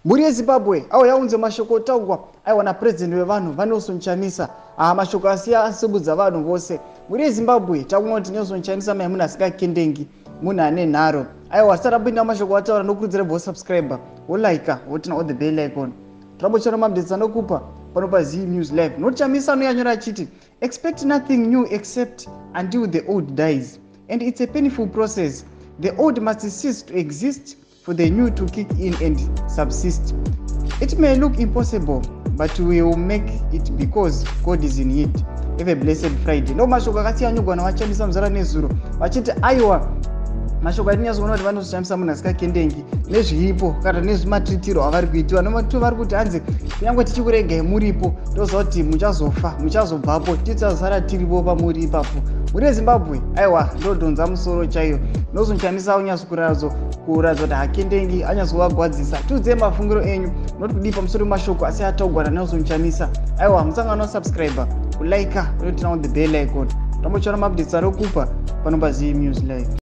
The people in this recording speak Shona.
Muri yeZimbabwe awo yaunze mashoko otaurwa aiwana president wevanhu vaNelson Chamisa mashoko asiya asibudza vanhu vose. Muri yeZimbabwe takuona kuti Nelson Chamisa mai munhu asikakendengi, munhu ane nharo. Aiwa sarapinda mashoko ataura nokurudzira vo subscriber wolike wotina all the bell icon. Trambochera mabdetsa nokupa pano pa Z News Live. NACHAMISA anoyanyora achiti expect nothing new except until the old dies, and it's a painful process. The old must cease to exist for the new to kick in and subsist. It may look impossible, but we will make it because God is in it. Have a blessed Friday. No mashoko akasiyanyugwa naVachamisa muzara nezuro vachiti aiwa mashoko atinyazoona kuti vanoshamisa munhu asikakendengi nezvipo kana nezvimatritiro avari kuitiwa nomatu vari kuti hanzi kunyange tichikuregai muripo toziva kuti muchazofa muchazobvapo tichazosara tiripo pamuri ipapo. Muri yeZimbabwe aiwa ndodhonza musoro chaiyo. Nelson Chamisa unyatsokuratidza kuti hakendengi anyatsovagwadzisa. Tiudzei mafungiro enyu noti kudii pamusoro mashoko asi ataurwa naNelson Chamisa. Aiwa musangano subscriber kulike notina on the bell icon. Tambochera mabdetsa rokupa pano pa Z News Live.